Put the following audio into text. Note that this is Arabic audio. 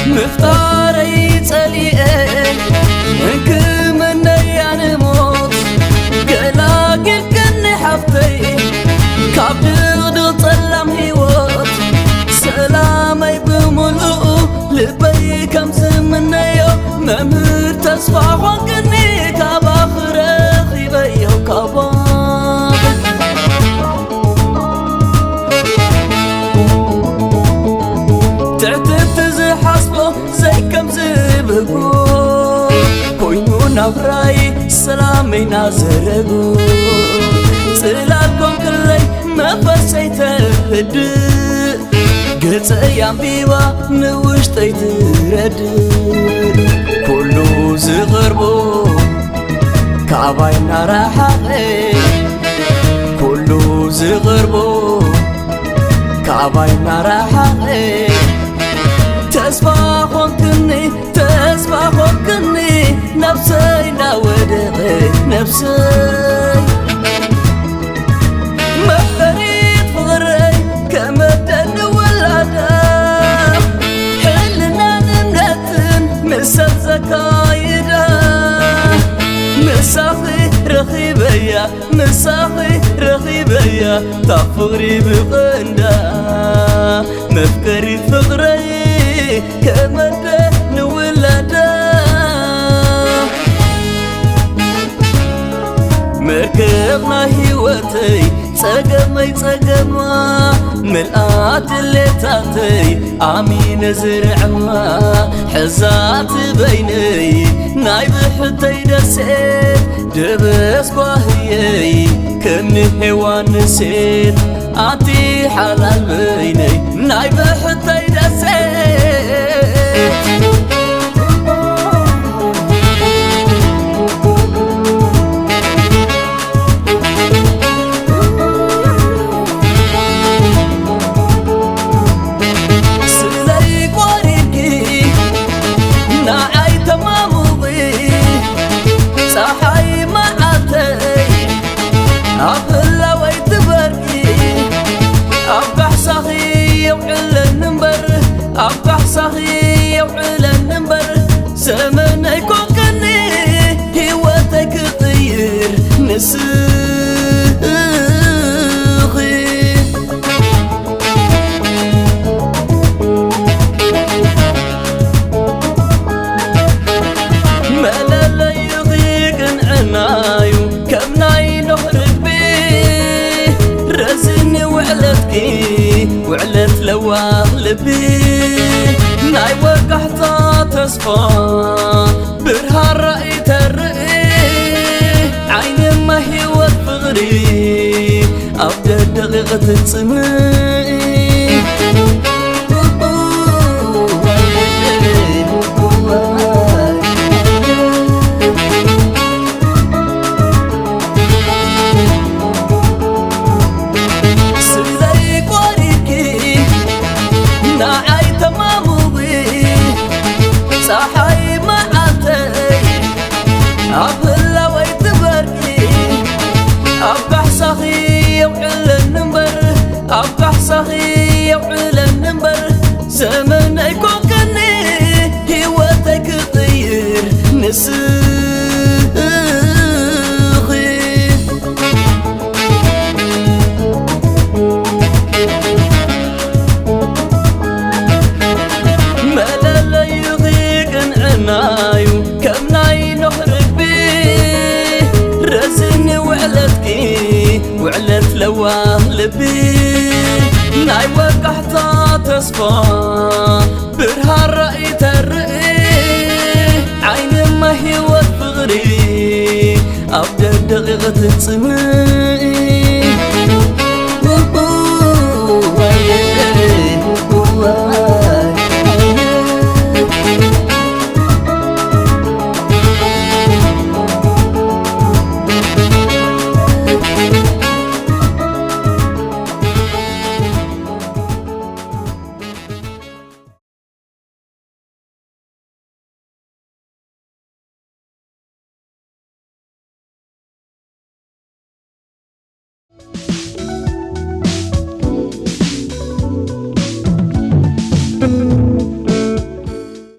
مختاري تليئن منك من ينموت قلاقل كني حفتي كابدغ طلم هيوت سلامي بملؤ لبي كم زمنيو ممر تصفى كني كابا خرخي بيو كابا زي كم زبقو كوينو نبراي سلامي نازرقو سلالكم كلي ما فرسي تهد قلت ايام بيوا نوش تيترد كلو زغربو كعباينا راحقي كلو زغربو كعباينا راحقي تسبح خنكني نفسي ناودقي نفسي مفريد فغري كمدن ولادا حلنا نمنتن مسل زكايدا مساخي رخيبيا مساخي رخيبيا تفغري بغندا مفكري فغري كمدة نولدا مركبنا هيوتي تقمي تقما ملآت اللي تاتي عمين زرعما حزات بيني نايب حتي دسيت دبس باهيي كم هوان نسيت عطي حلال بيني نايب حتي دسيت أبقى صحي وعلى النمبر زمن يكون كني هواتك طير نسخي ما لا يضيق عنايو كم ناي نهرب بيه رزني وعلتكي وعلت لواه لبي ناي وقحتا تصفى برها الرأي ترئي عين ما هي وفغري أبدا دقيقة تسمي صحي معتي أبلا ويتبركي أبقى صخي وعلى النمبر أبقى صخي وعلى النمبر زمن يكون كني هواتك طير نسخي كم ناي نهرب بيه رزني وعلتكي وعلت لواه لبي ناي وقحتا تصفى برها الرأي ترئي عين ما هي وفغري أبدا دقيقة تسمي